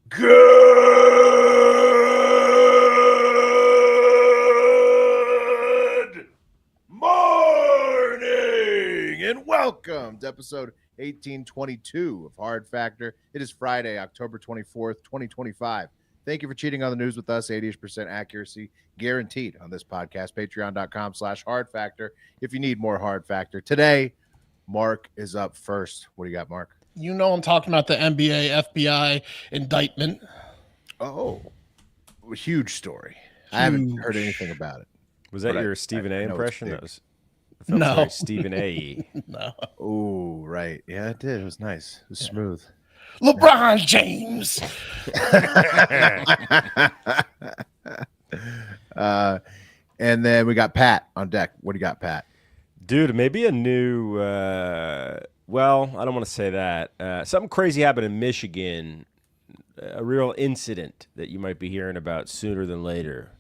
Good morning and welcome to episode 1822 of Hard Factor. It is Friday, October 24th, 2025. Thank you for cheating on the news with us. 80% accuracy guaranteed on this podcast. Patreon.com/Hard Factor if you need more Hard Factor. Today, Mark is up first. What do you got, Mark? You know I'm talking about the NBA FBI indictment. Oh, huge story. I haven't heard anything about it. Was that your Stephen A impression? That was no very Stephen A. No. Oh, right. Yeah, it did. It was nice. It was smooth. LeBron James. And then we got Pat on deck. What do you got, Pat? Dude, maybe a new well, I don't want to say that. Something crazy happened in Michigan. A real incident that you might be hearing about sooner than later.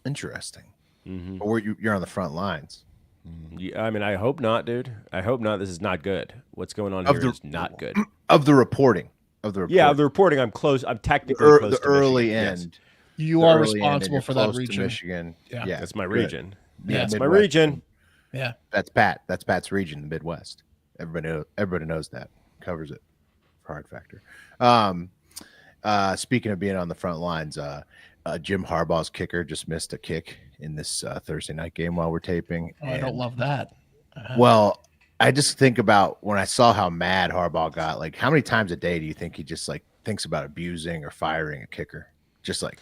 Interesting. Mm-hmm. Or you're on the front lines. Yeah, I mean, I hope not, dude. I hope not. This is not good. What's going on here is not good. Of the reporting. Yeah, of the reporting, I'm close. I'm technically close the to early Michigan. end. Yes. You are responsible for that region. Michigan. Yeah. That's my region. Yeah, That's my region. Yeah. That's Pat. That's Pat's region, the Midwest. Everybody knows that. Covers it. Hard Factor. Speaking of being on the front lines, Jim Harbaugh's kicker just missed a kick in this Thursday night game while we're taping. Oh, I don't love that. Well, I just think about when I saw how mad Harbaugh got, like how many times a day do you think he just like thinks about abusing or firing a kicker? Just like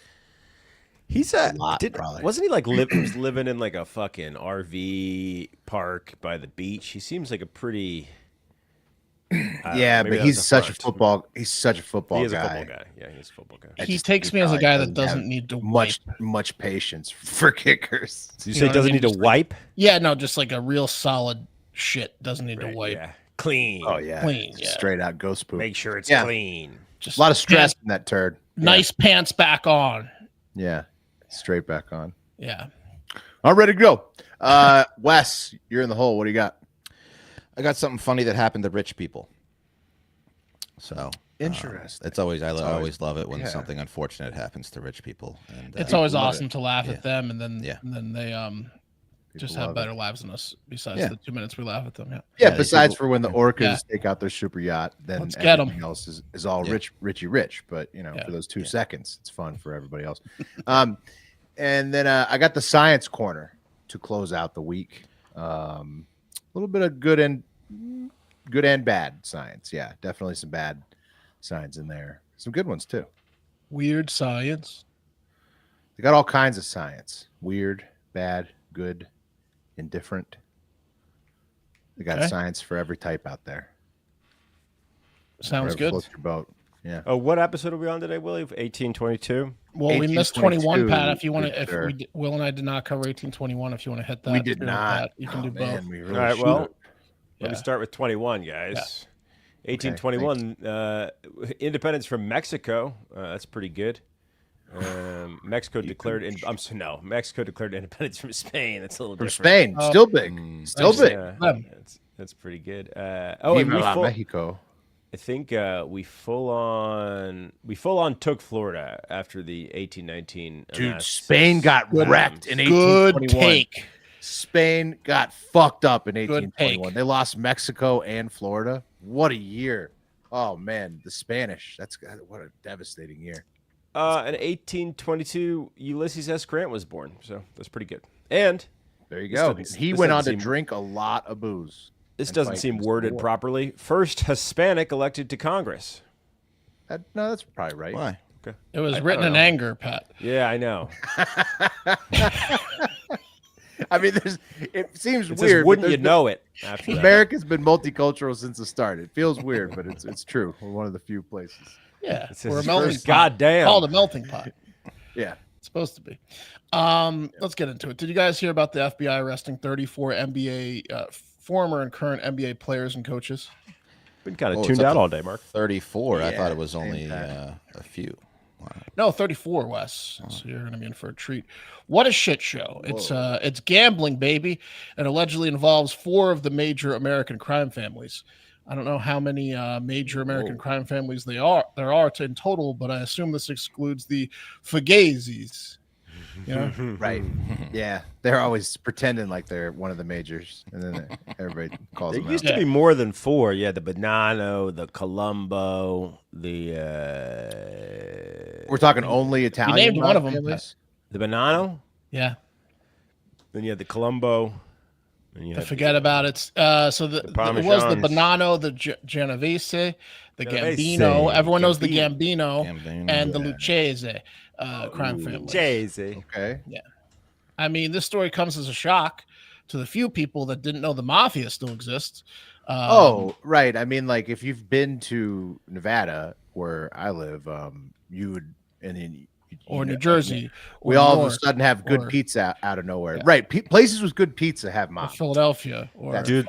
he's probably. Wasn't he like was living in like a fucking RV park by the beach? He seems like a pretty yeah, but he's such a football. He's such a football guy. He is a football guy. Yeah, he's a football guy. He takes me as a guy that doesn't need to much patience for kickers. So you say doesn't need to wipe? Yeah, no, just like a real solid shit. Doesn't need to wipe. Yeah. Clean. Oh yeah, clean. Yeah. Straight out ghost poop. Make sure it's clean. Just a lot of stress in that turd. Nice pants back on. Yeah, straight back on. Yeah. I'm ready to go. Wes, you're in the hole. What do you got? I got something funny that happened to rich people. So interesting. It's always I always love it when something unfortunate happens to rich people. And it's always awesome to laugh at them, and then they just have better lives than us. Besides the 2 minutes we laugh at them. Yeah. Besides for when the orcas take out their super yacht, then everything else is all rich. But for those 2 seconds, it's fun for everybody else. And then I got the science corner to close out the week. A little bit of good and bad science. Yeah, definitely some bad science in there. Some good ones too. Weird science. They got all kinds of science. Weird, bad, good, indifferent. They got a science for every type out there. Sounds good. Floats your boat. Yeah. Oh, what episode are we on today, Willie? 1822? Well, we missed 21, Pat. If you want to, Will and I did not cover 1821. If you want to hit that, we did not. Pat, you can do both. Really all right. Well, let me start with 21, guys. 1821, independence from Mexico. That's pretty good. Mexico declared independence from Spain. That's a little different. From Spain, still big, still big. That's pretty good. Mexico. I think we full on took Florida after the 1819. Dude, Spain got wrecked in 1821. Good take. Spain got fucked up in 1821. They lost Mexico and Florida. What a year. Oh, man, the Spanish. What a devastating year. In 1822, Ulysses S. Grant was born, so that's pretty good. And there you go. He went on to drink a lot of booze. This doesn't seem worded properly. First Hispanic elected to Congress. No, that's probably right. Why? Okay. It was written in anger, Pat. Yeah, I know. I mean, it seems it weird. Says, wouldn't you know it? After America's been multicultural since the start. It feels weird, but it's true. We're one of the few places. Yeah, we're a melting pot. Goddamn, called a melting pot. Yeah, it's supposed to be. Let's get into it. Did you guys hear about the FBI arresting 34 NBA former and current NBA players and coaches? Been kind of tuned out all day, Mark. 34. Yeah, I thought it was only a few. Wow. No, 34, Wes. So you're going to be in for a treat. What a shit show. Whoa. It's gambling, baby, and allegedly involves 4 of the major American crime families. I don't know how many major American crime families there are in total, but I assume this excludes the Fugazis. Right. Yeah, they're always pretending like they're one of the majors, and then everybody calls them out. There used to be more than 4. Yeah, the Bonanno, the Colombo, the We're talking only Italian. You named one of them. Families? The Bonanno? Yeah. Then you had the Colombo. Forget about it. So it was the Bonanno, the Genovese, the Gambino. Everyone knows the Gambino and the Lucchese crime family. Lucchese. Okay. Yeah. I mean, this story comes as a shock to the few people that didn't know the mafia still exists. Right. I mean, like if you've been to Nevada, where I live, you would, and then or New Jersey, we all of a sudden have good pizza out of nowhere. Yeah. Right. Places with good pizza have mafia. Philadelphia. Dude,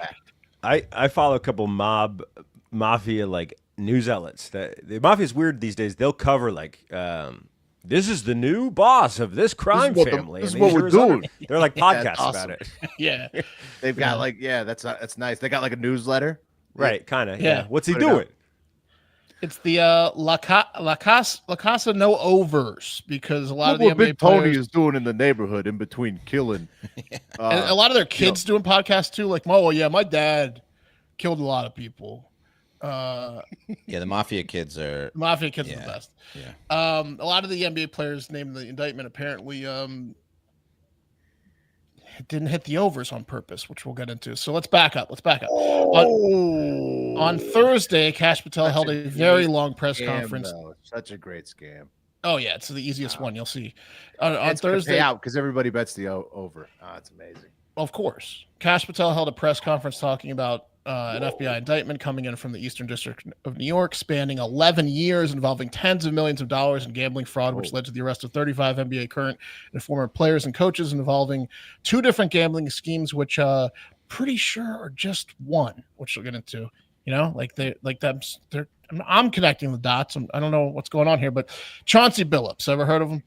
I follow a couple mafia like news outlets. The mafia is weird these days. They'll cover like this is the new boss of this crime family. This is what we're doing. They're like podcasts about it. Yeah. They've got like, that's nice. They got like a newsletter. Right, kind of. Yeah. What's he doing? It's the La Casa No Overs, because a lot of the NBA Big players, Tony is doing in the neighborhood in between killing. And a lot of their kids doing podcasts too. Like, my dad killed a lot of people. The mafia kids are the best. Yeah. A lot of the NBA players named in the indictment apparently didn't hit the overs on purpose, which we'll get into. So let's back up. On Thursday, Kash Patel held a very long press conference. Such a great scam. Oh yeah, it's the easiest one you'll see. On Thursday, out because everybody bets the over. It's amazing. Of course, Kash Patel held a press conference talking about an FBI indictment coming in from the Eastern District of New York, spanning 11 years, involving tens of millions of dollars in gambling fraud, which led to the arrest of 35 NBA current and former players and coaches, involving 2 different gambling schemes, which pretty sure are just one, which we'll get into. I'm connecting the dots. I don't know what's going on here, but Chauncey Billups, ever heard of him?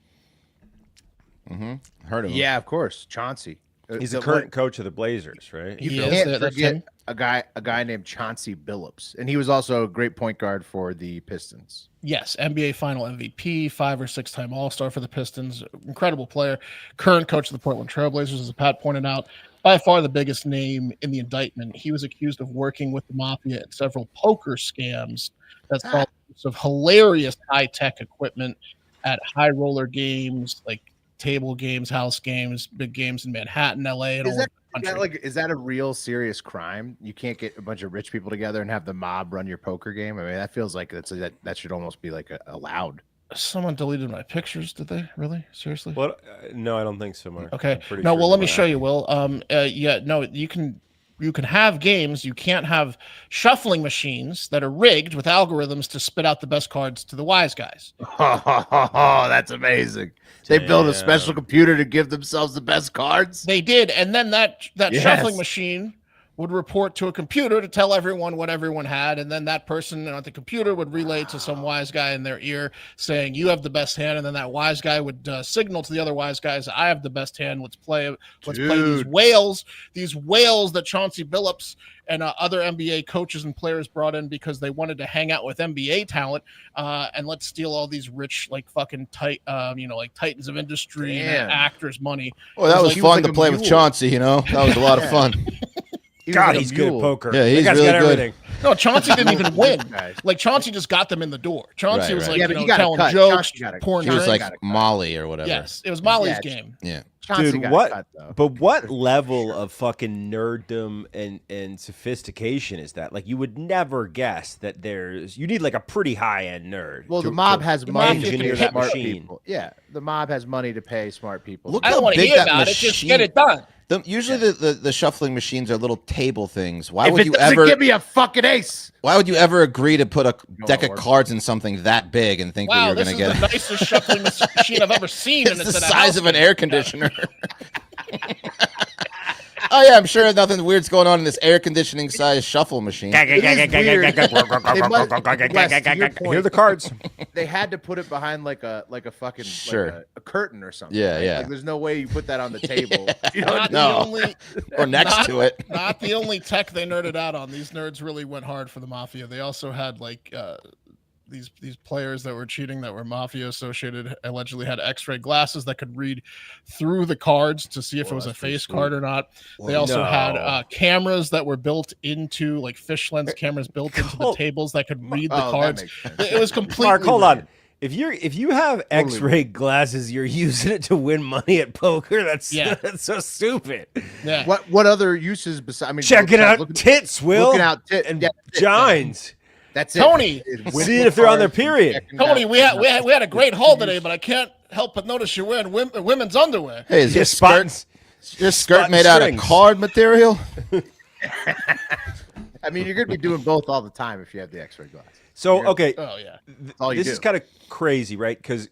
Heard of him? Yeah, of course, Chauncey. He's the current coach of the Blazers, right? You can't forget a guy named Chauncey Billups, and he was also a great point guard for the Pistons. Yes, NBA Final MVP, 5 or 6-time All-Star for the Pistons, incredible player. Current coach of the Portland Trailblazers, as Pat pointed out, by far the biggest name in the indictment. He was accused of working with the mafia in several poker scams that saw use of hilarious high-tech equipment at high roller games, like table games, house games, big games in Manhattan, LA, and all over the country. Is that a real serious crime? You can't get a bunch of rich people together and have the mob run your poker game. I mean, that feels like that should almost be like allowed. Someone deleted my pictures. Did they really? Seriously? Well, no, I don't think so, Mark. Okay. No, well, let me show you, Will. You can have games. You can't have shuffling machines that are rigged with algorithms to spit out the best cards to the wise guys. Oh, that's amazing. They built a special computer to give themselves the best cards. They did. And then that shuffling machine would report to a computer to tell everyone what everyone had, and then that person at the computer would relay to some wise guy in their ear saying, you have the best hand, and then that wise guy would signal to the other wise guys, I have the best hand, let's play these whales that Chauncey Billups and other NBA coaches and players brought in because they wanted to hang out with NBA talent, and let's steal all these rich, like fucking like titans of industry and actors' money. Well, that was fun to play with Chauncey, That was a lot of fun. God, he's good at poker. Yeah, he's really good. Everything. No, Chauncey didn't even win. Like, Chauncey just got them in the door. Chauncey was like, telling jokes, pouring drinks. He was like Molly or whatever. Yes, it was Molly's game. Yeah. Dude, what level of fucking nerddom and sophistication is that? Like, you would never guess that you need like a pretty high-end nerd. Well, the mob has money to engineer pay that smart machine. people. Yeah, the mob has money to pay smart people. Look I don't want to hear about it. Just get it done. Usually the shuffling machines are little table things. Why would if it you doesn't ever give me a fucking ace? Why would you ever agree to put a deck of cards in something that big and think that you're going to get the nicest shuffling machine I've ever seen? It's the size of an air conditioner. Oh yeah, I'm sure nothing weird's going on in this air conditioning size shuffle machine. It is weird. Wes, to your point, Here are the cards. They had to put it behind like a fucking Sure. a curtain or something. Yeah, right? yeah. Like, there's no way you put that on the table. Or next to it. Not the only tech they nerded out on. These nerds really went hard for the mafia. They also had like these players that were cheating that were mafia associated allegedly had x-ray glasses that could read through the cards to see if it was a face card or not. They also had cameras that were built into like fish lens cameras built into the tables that could read the cards. It was completely Mark, hold on. If you have x-ray glasses, you're using it to win money at poker. That's so stupid. Yeah. What other uses besides? I mean, checking out tits, Will. Looking out tits and gines. That's it. Tony, seeing if they're on their period. Tony, we had a great haul today, but I can't help but notice you're wearing women's underwear. Hey, is your skirt made out of card material? I mean, you're gonna be doing both all the time if you have the X-ray glasses. So okay, this is kind of crazy, right? Because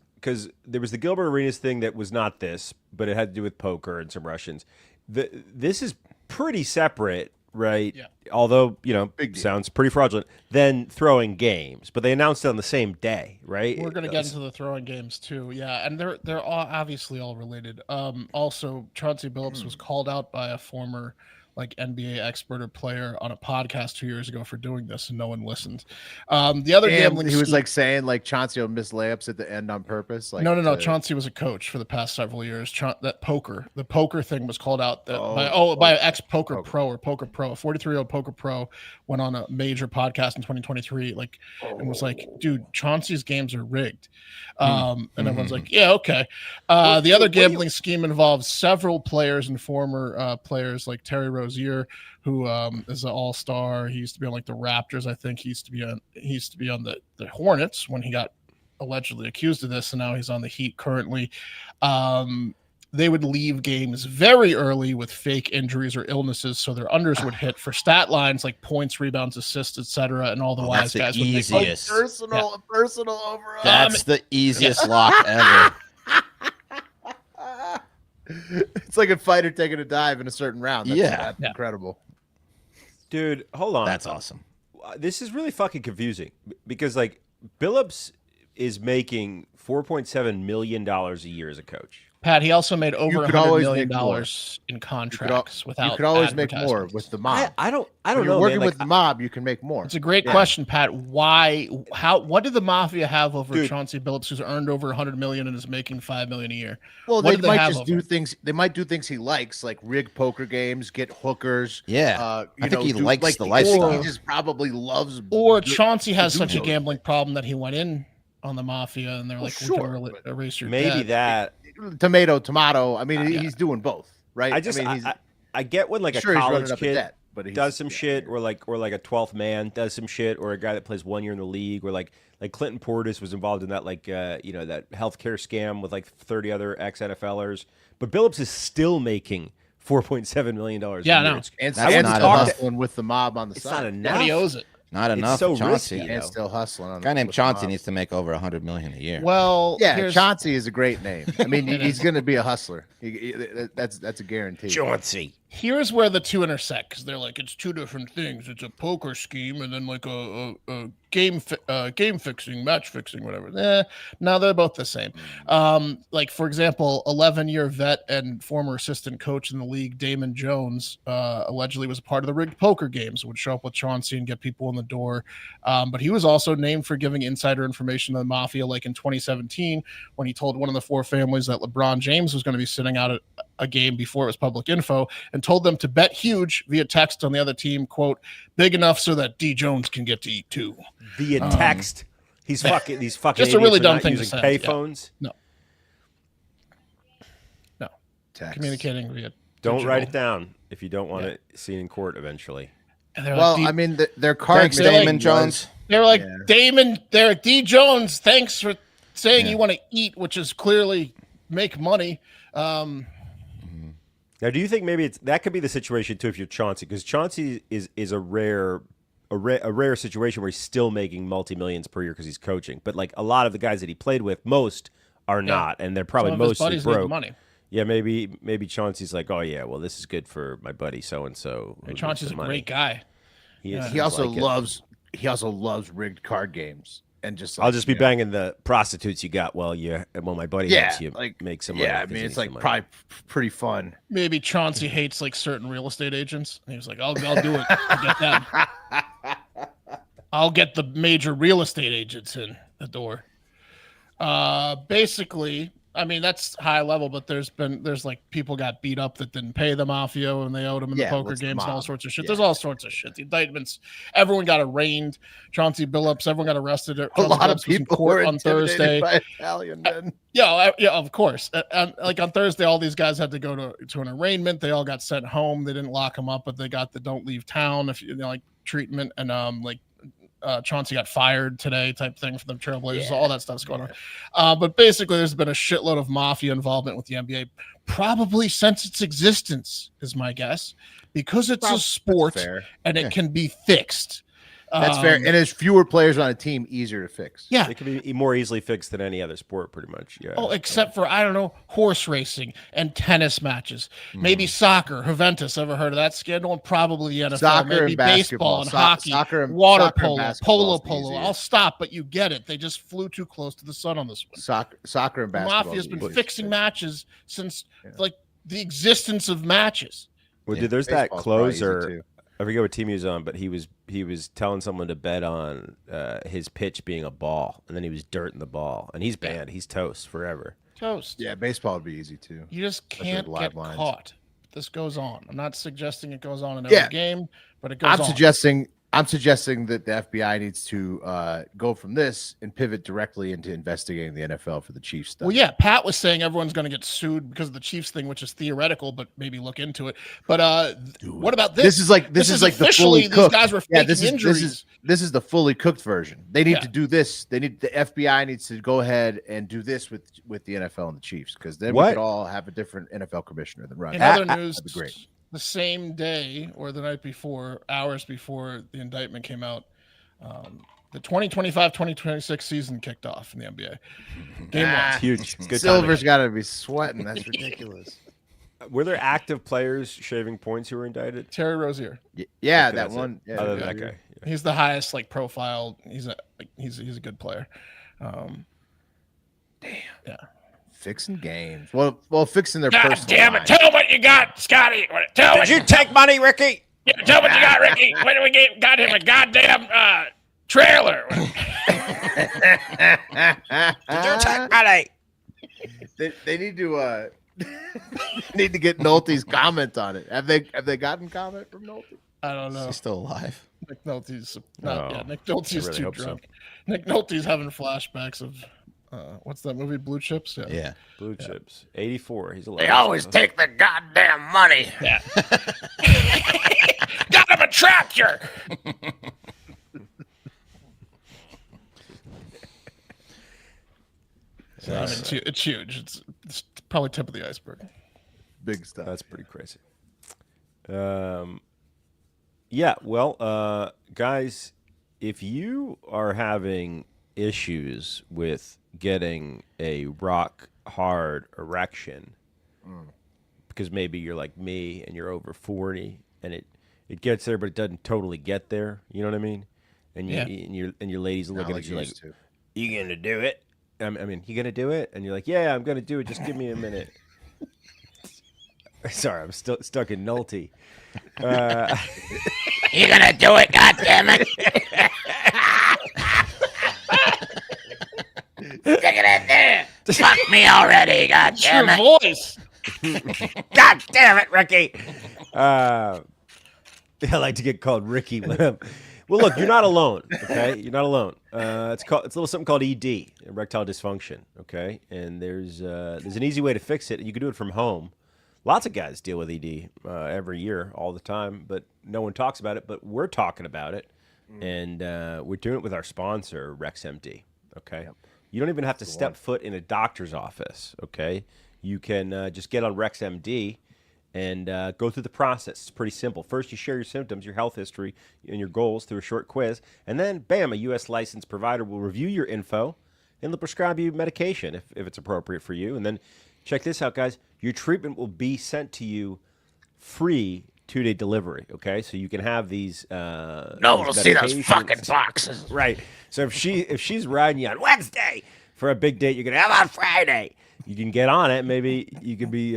there was the Gilbert Arenas thing that was not this, but it had to do with poker and some Russians. This is pretty separate. Right. Yeah. Although, sounds pretty fraudulent, then throwing games, but they announced it on the same day, right? We're going to get into the throwing games too. Yeah. And they're all obviously all related. Also Chauncey Billups was called out by a former like NBA expert or player on a podcast 2 years ago for doing this, and no one listened. The other gambling, he was like saying like Chauncey will miss layups at the end on purpose. Like no. Chauncey was a coach for the past several years. The poker thing was called out by an ex poker pro or poker pro. A 43-year-old poker pro went on a major podcast in 2023, and was like, "Dude, Chauncey's games are rigged." And everyone's like, "Yeah, okay." The other gambling scheme involves several players and former players like Terry Rozier, who is an all-star. He used to be on like the Raptors, I think. He used to be on the Hornets when he got allegedly accused of this, and now he's on the Heat currently. They would leave games very early with fake injuries or illnesses, so their unders would hit for stat lines like points, rebounds, assists, etc. And all the wise guys would make personal over. That's the easiest lock ever. It's like a fighter taking a dive in a certain round. That's incredible. Dude, hold on. That's awesome. This is really fucking confusing because like Billups is making $4.7 million a year as a coach. Pat, he also made over $100 million in contracts without. You could always make more with the mob. I don't know. You're working with the mob, you can make more. It's a great question, Pat. Why? What did the mafia have over Chauncey Billups, who's earned over $100 million and is making $5 million a year? Well, they might just do things. They might do things he likes, like rig poker games, get hookers. Yeah, I think he likes the lifestyle. He just probably loves. Or Chauncey has such a gambling problem that he went in on the mafia, and they're like, "We can erase your maybe debt." Tomato. I mean, he's doing both, right? I get when like a college kid debt, does some shit, or like a 12th man does some shit, or a guy that plays 1 year in the league, or like Clinton Portis was involved in that that healthcare scam with like 30 other ex NFLers. But Billups is still making $4.7 million. Yeah, no, and hustling with the mob on the side. Not enough. He owes it. Not enough. It's so Chauncey, risky, and still hustling. A guy named Chauncey needs to make over $100 million a year. Well, yeah, Chauncey is a great name. I mean, he's going to be a hustler. That's a guarantee. Chauncey. Here's where the two intersect, because they're like, it's two different things. It's a poker scheme and then like a game fixing, match fixing, whatever. No, they're both the same. Like, for example, 11-year vet and former assistant coach in the league, Damon Jones, allegedly was a part of the rigged poker games, would show up with Chauncey and get people in the door. But he was also named for giving insider information to the mafia, like in 2017, when he told one of the four families that LeBron James was going to be sitting out a game before it was public info, and told them to bet huge via text on the other team, quote, big enough so that D Jones can get to eat too. Via text. He's fucking just a really dumb thing to say. Payphones. Yeah. No. Text. Communicating via Don't digital. write it down if you don't want it seen in court eventually. Well, I mean, their card. Thanks, Damon Jones. They're like, Damon, they're D Jones. Thanks for saying you want to eat, which is clearly make money. Now, do you think maybe that could be the situation too if you're Chauncey? Because Chauncey is a rare situation where he's still making multi-millions per year because he's coaching. But like a lot of the guys that he played with, most are not, and they're probably mostly broke. Money. Yeah, maybe Chauncey's like, oh yeah, well this is good for my buddy so and so. Chauncey's a great guy. He also loves rigged card games. And I'll just be banging the prostitutes you got while my buddy helps you make some money. Yeah, I mean it's like probably pretty fun. Maybe Chauncey hates like certain real estate agents. And he was like, I'll do it. I'll get them. I'll get the major real estate agents in the door. Basically, I mean that's high level, but there's like people got beat up that didn't pay the mafia and they owed them in the poker games and all sorts of shit. Yeah. There's all sorts of shit. The indictments, everyone got arraigned. Chauncey Billups, everyone got arrested. A lot of people were on Thursday. By Italian men. Yeah, of course. Like on Thursday, all these guys had to go to an arraignment. They all got sent home. They didn't lock them up, but they got the don't leave town like treatment and Chauncey got fired today type thing for the Trailblazers. All that stuff's going on. But basically, there's been a shitload of mafia involvement with the NBA, probably since its existence, is my guess, because it's a sport and it can be fixed. That's fair. And there's fewer players on a team, easier to fix. Yeah. It can be more easily fixed than any other sport, pretty much. Yeah. Oh, except for, I don't know, horse racing and tennis matches. Maybe soccer. Juventus, ever heard of that scandal? And probably the NFL. Soccer maybe and baseball and hockey. Water polo. Polo. I'll stop, but you get it. They just flew too close to the sun on this one. Soccer and basketball. The mafia's been fixing matches since like the existence of matches. Well, dude, there's that closer. I forget what team he was on, but he was telling someone to bet on his pitch being a ball, and then he was dirting the ball, and he's banned. He's toast forever. Toast. Yeah, baseball would be easy too. You just can't get caught. This goes on. I'm not suggesting it goes on in every game, but it goes on. I'm suggesting that the FBI needs to go from this and pivot directly into investigating the NFL for the Chiefs stuff. Well, yeah, Pat was saying everyone's going to get sued because of the Chiefs thing, which is theoretical, but maybe look into it. But what about this? This is like the fully cooked. These guys were faking injuries. This is the fully cooked version. They need to do this. The FBI needs to go ahead and do this with the NFL and the Chiefs, because then we could all have a different NFL commissioner than Ryan. In other news, that'd be great. The same day or the night before, hours before the indictment came out, the 2025-2026 season kicked off in the NBA. Game one. Huge. Good Silver's got to be sweating. That's ridiculous. Were there active players shaving points who were indicted? Terry Rozier. Yeah, that one. Yeah, other than that guy. Yeah. He's the highest profile. He's a good player. Damn. Yeah. Fixing games. Well, fixing their God personal damn it. lives. Tell them what you got, Scotty. Did you take money, Ricky? Yeah, tell them what you got, Ricky. When we got him a goddamn trailer. Did you take money? They need to need to get Nolte's comment on it. Have they gotten comment from Nolte? I don't know. Is he still alive? Nick Nolte's not yet. Nick Nolte's really too drunk. So. Nick Nolte's having flashbacks of what's that movie? Blue Chips? Yeah. Blue Chips. 84. He's alive. They always take the goddamn money. Yeah. Got him a tractor. It's huge. It's probably tip of the iceberg. Big stuff. That's pretty crazy. Yeah. Well, guys, if you are having issues with getting a rock hard erection because maybe you're like me and you're over 40 and it gets there but it doesn't totally get there, you know what I mean? And your ladies are looking at you like, you gonna do it? I mean, you gonna do it? And you're like, yeah, I'm gonna do it, just give me a minute. Sorry, I'm still stuck in Nolte. You gonna do it, goddammit! Stick it in there! Fuck me already, goddammit! Your voice! God damn it, Ricky! I like to get called Ricky. Well, look, you're not alone, okay? You're not alone. It's a little something called ED, erectile dysfunction, okay? And there's an easy way to fix it. You can do it from home. Lots of guys deal with ED every year, all the time, but no one talks about it. But we're talking about it, and we're doing it with our sponsor, RexMD. Okay, yep. You don't even have to step foot in a doctor's office. Okay, you can just get on RexMD and go through the process. It's pretty simple. First, you share your symptoms, your health history, and your goals through a short quiz, and then, bam, a U.S. licensed provider will review your info and they'll prescribe you medication if it's appropriate for you, and then check this out, guys. Your treatment will be sent to you free 2-day delivery. Okay, so you can have these. No one will see those fucking boxes. Right. So if she's riding you on Wednesday for a big date, you're gonna have on Friday. You can get on it. Maybe you can be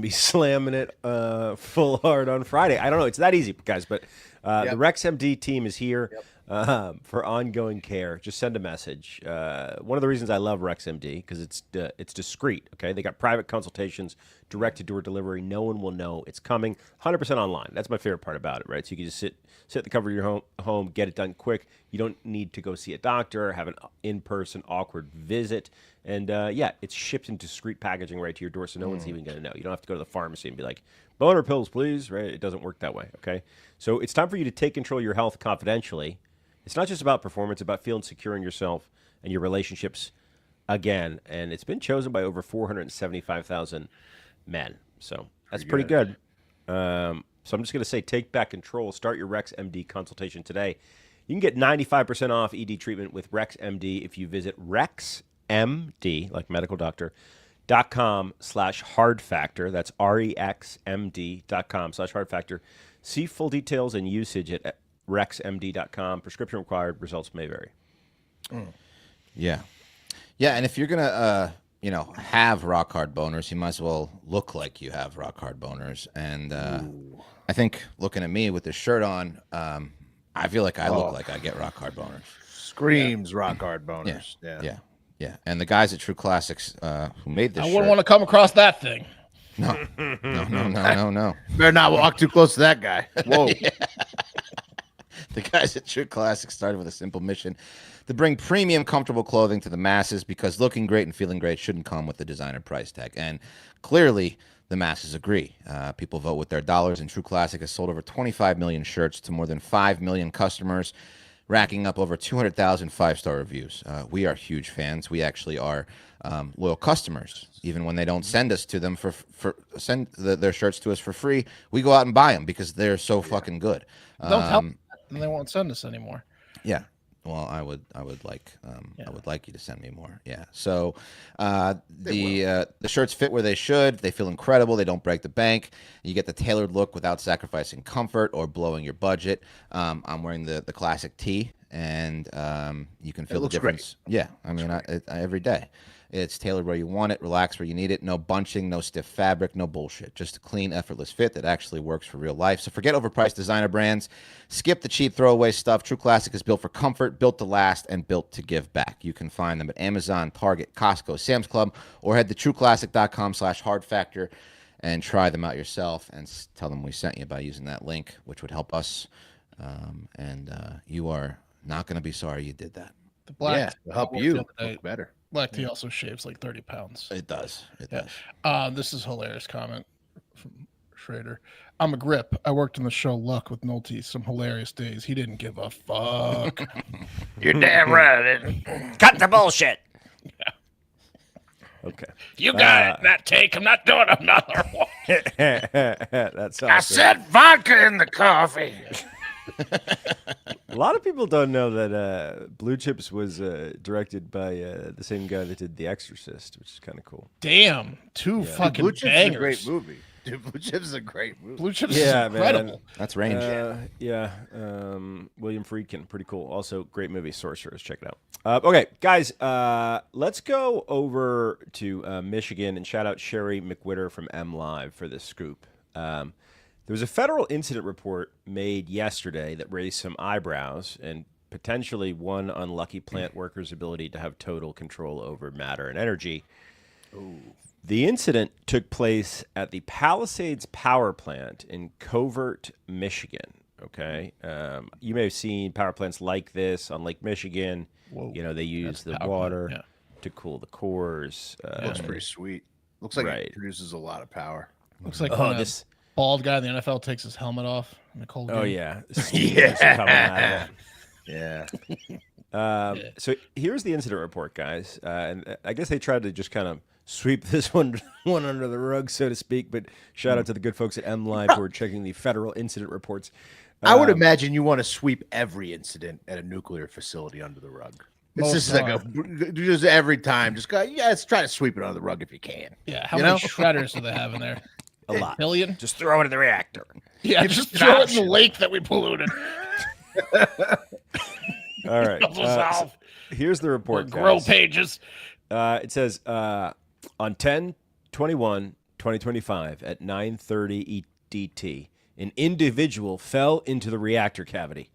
slamming it full hard on Friday. I don't know. It's that easy, guys. But the RexMD team is here for ongoing care. Just send a message. One of the reasons I love RexMD because it's discreet. Okay, they got private consultations, direct-to-door delivery. No one will know it's coming. 100% online. That's my favorite part about it. Right. So you can just sit at the comfort of your home, get it done quick. You don't need to go see a doctor, have an in-person awkward visit. And it's shipped in discreet packaging right to your door, so no one's even going to know. You don't have to go to the pharmacy and be like, boner pills, please, right? It doesn't work that way, okay? So it's time for you to take control of your health confidentially. It's not just about performance, it's about feeling secure in yourself and your relationships again. And it's been chosen by over 475,000 men. So that's pretty good. So I'm just going to say take back control. Start your RexMD consultation today. You can get 95% off ED treatment with RexMD if you visit RexMD, like medical doctor, .com/hard factor. That's REXMD.com/hard factor. See full details and usage at RexMD.com. Prescription required. Results may vary. Yeah. Yeah. And if you're going to, have rock hard boners, you might as well look like you have rock hard boners. And I think looking at me with this shirt on, I feel like I look like I get rock hard boners. Screams rock hard boners. Yeah. And the guys at True Classics who made this I wouldn't want to come across that thing. No. Better not walk too close to that guy. Whoa. The guys at True Classics started with a simple mission to bring premium, comfortable clothing to the masses because looking great and feeling great shouldn't come with the designer price tag. And clearly, the masses agree. People vote with their dollars, and True Classic has sold over 25 million shirts to more than 5 million customers, racking up over 200,000 five-star reviews. We are huge fans. We actually are loyal customers. Even when they don't send us to them send their shirts to us for free, we go out and buy them because they're so fucking good. Don't tell them, and they won't send us anymore. Yeah. Well, I would like you to send me more. Yeah. So the shirts fit where they should. They feel incredible. They don't break the bank. You get the tailored look without sacrificing comfort or blowing your budget. I'm wearing the classic tee, and you can feel the difference. Great. Yeah. I mean, every day. It's tailored where you want it, relaxed where you need it. No bunching, no stiff fabric, no bullshit. Just a clean, effortless fit that actually works for real life. So forget overpriced designer brands. Skip the cheap throwaway stuff. True Classic is built for comfort, built to last, and built to give back. You can find them at Amazon, Target, Costco, Sam's Club, or head to trueclassic.com/hard factor and try them out yourself and tell them we sent you by using that link, which would help us. And you are not going to be sorry you did that. The black will help you look better. Black tea also shaves like 30 pounds. It does. This is a hilarious comment from Schrader. I'm a grip. I worked on the show Luck with Nolte some hilarious days. He didn't give a fuck. You're damn right. Cut the bullshit. Yeah. Okay. You got it. That take. I'm not doing another one. That's awesome. I said vodka in the coffee. A lot of people don't know that Blue Chips was directed by the same guy that did The Exorcist, which is kind of cool. Damn, fucking Blue Chips bangers. Is a great movie. Dude, Blue Chips is a great movie. Blue Chips is incredible. Man. That's range. William Friedkin, pretty cool. Also, great movie, Sorcerers. Check it out. Okay, guys, let's go over to Michigan and shout out Sherry McWhitter from M Live for this scoop. There was a federal incident report made yesterday that raised some eyebrows and potentially one unlucky plant worker's ability to have total control over matter and energy. Ooh. The incident took place at the Palisades Power Plant in Covert, Michigan. Okay, you may have seen power plants like this on Lake Michigan. Whoa. They use the water to cool the cores. Looks pretty sweet. Looks like it produces a lot of power. Looks like this bald guy in the NFL takes his helmet off in the cold game. Oh yeah, yeah. So here's the incident report, guys, and I guess they tried to just kind of sweep this one under the rug, so to speak. But shout out to the good folks at M Live who are checking the federal incident reports. I would imagine you want to sweep every incident at a nuclear facility under the rug. It's just just every time. Just go. Yeah, let's try to sweep it under the rug if you can. Yeah. How many shredders do they have in there? A lot. Billion? Just throw it in the reactor. Yeah, just throw it in the lake that we polluted. All right. Here's the report. Grow pages. It says on 10/21/2025 at 9:30 EDT, an individual fell into the reactor cavity.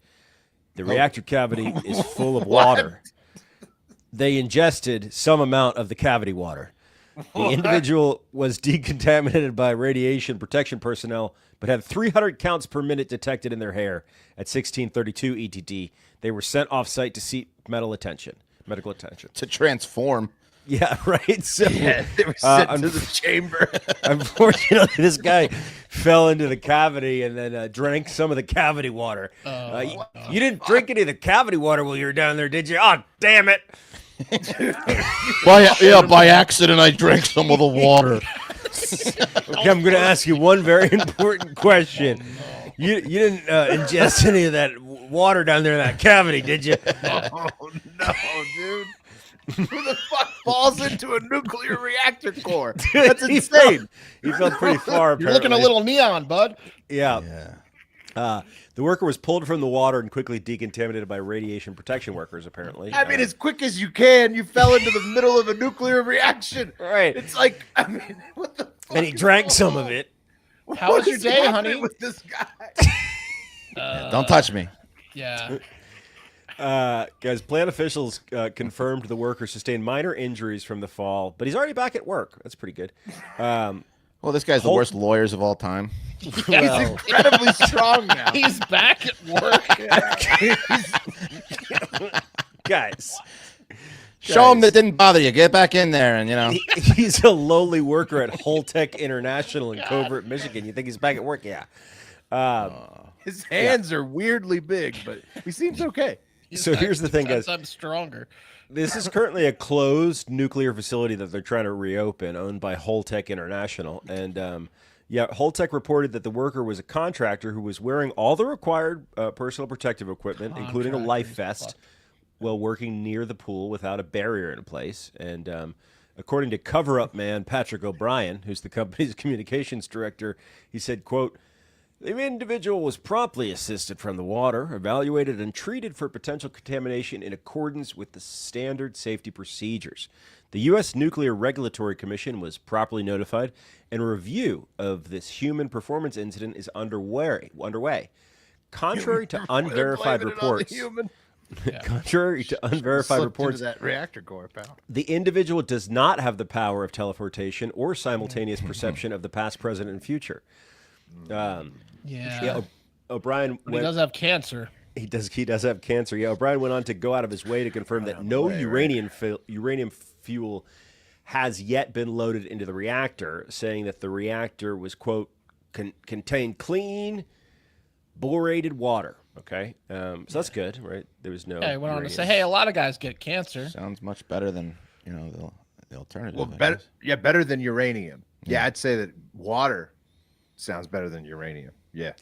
The reactor cavity is full of water. They ingested some amount of the cavity water. The individual was decontaminated by radiation protection personnel, but had 300 counts per minute detected in their hair at 16:32 EDT. They were sent off-site to seek medical attention. To transform. Yeah, right. So, they were sent to the chamber. Unfortunately, this guy fell into the cavity and then drank some of the cavity water. You didn't drink any of the cavity water while you were down there, did you? Oh, damn it. By accident, I drank some of the water. Okay, I'm going to ask you one very important question. You didn't ingest any of that water down there in that cavity, did you? Oh, no, dude. Who the fuck falls into a nuclear reactor core? That's insane. He fell pretty far. You're looking a little neon, bud. Yeah. The worker was pulled from the water and quickly decontaminated by radiation protection workers, apparently. I mean, as quick as you can, you fell into the middle of a nuclear reaction. Right. It's like, I mean, what the fuck? And he drank some of it. How was your day, honey? With this guy? Don't touch me. Yeah. Guys, plant officials confirmed the worker sustained minor injuries from the fall, but he's already back at work. That's pretty good. Well, this guy's the worst lawyers of all time. He's incredibly strong now. He's back at work. Guys. Show him that didn't bother you. Get back in there, and He's a lowly worker at Holtec International in Covert, Michigan. You think he's back at work? Yeah. His hands are weirdly big, but he seems okay. So here's the thing, guys. I'm stronger. This is currently a closed nuclear facility that they're trying to reopen, owned by Holtec International. And Holtec reported that the worker was a contractor who was wearing all the required personal protective equipment, including a life vest, while working near the pool without a barrier in place. And according to cover-up man Patrick O'Brien, who's the company's communications director, he said, quote, "The individual was promptly assisted from the water, evaluated, and treated for potential contamination in accordance with the standard safety procedures. The U.S. Nuclear Regulatory Commission was properly notified, and a review of this human performance incident is underway. Contrary to unverified reports, that reactor core, pal. The individual does not have the power of teleportation or simultaneous perception of the past, present, and future." O'Brien he does have cancer. He does have cancer. Yeah, O'Brien went on to go out of his way to confirm that no uranium fuel has yet been loaded into the reactor, saying that the reactor was, quote, contained clean, borated water. Okay, so that's good, right? There was no. Yeah, he went on to say, "Hey, a lot of guys get cancer." Sounds much better than the alternative. Well, better than uranium. Yeah, I'd say that water sounds better than uranium. Yeah.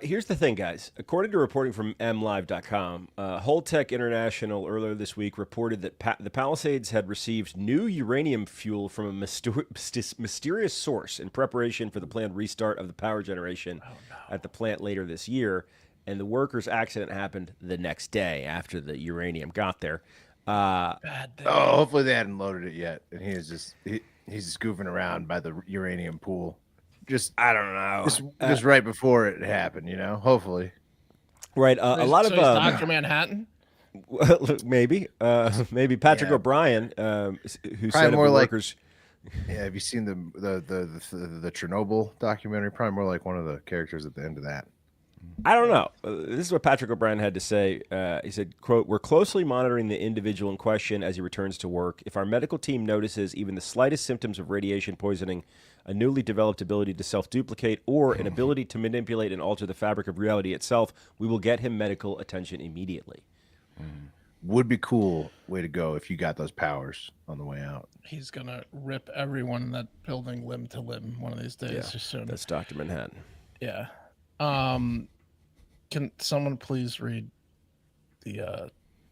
Here's the thing, guys. According to reporting from MLive.com, Holtec International earlier this week reported that the Palisades had received new uranium fuel from a mysterious source in preparation for the planned restart of the power generation at the plant later this year. And the worker's accident happened the next day after the uranium got there. Hopefully they hadn't loaded it yet, and he's just goofing around by the uranium pool. I don't know. Just right before it happened, hopefully. Right. A lot of Dr. Manhattan. Maybe Patrick O'Brien, who said more of the like workers. Yeah, have you seen the Chernobyl documentary? Probably more like one of the characters at the end of that. I don't know. This is what Patrick O'Brien had to say. He said, quote, "We're closely monitoring the individual in question as he returns to work. If our medical team notices even the slightest symptoms of radiation poisoning, a newly developed ability to self-duplicate, or an ability to manipulate and alter the fabric of reality itself, we will get him medical attention immediately." Would be cool way to go if you got those powers on the way out. He's going to rip everyone in that building limb to limb one of these days. Yeah, that's Dr. Manhattan. Yeah. Can someone please read the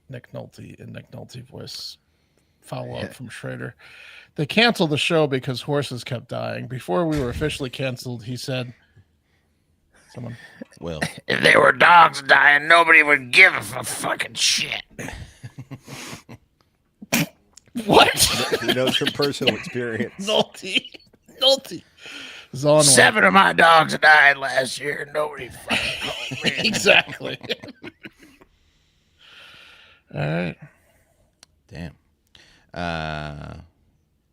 Nick Nolte voice follow up from Schrader. They canceled the show because horses kept dying. Before we were officially canceled, he said, someone, Will. If there were dogs dying, nobody would give a fucking shit. what? He knows from personal experience. Nolte. 7 of my dogs died last year, and nobody fucking called me. Exactly. All right. Damn.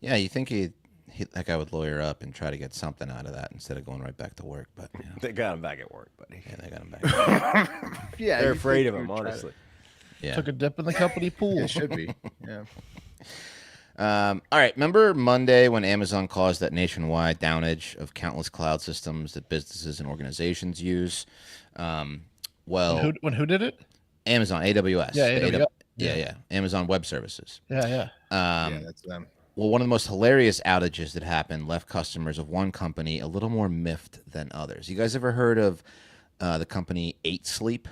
Yeah, you think that guy would lawyer up and try to get something out of that instead of going right back to work, but you know. They got him back at work, buddy. Yeah, they got him back. Yeah, They're afraid of him, honestly. Yeah. Took a dip in the company pool. It should be. Yeah. All right. Remember Monday when Amazon caused that nationwide downage of countless cloud systems that businesses and organizations use? Well, when who did it? Amazon, AWS. Yeah, AWS. Yeah. Amazon Web Services. Yeah. Yeah, that's them. Well, one of the most hilarious outages that happened left customers of one company a little more miffed than others. You guys ever heard of the company 8 Sleep?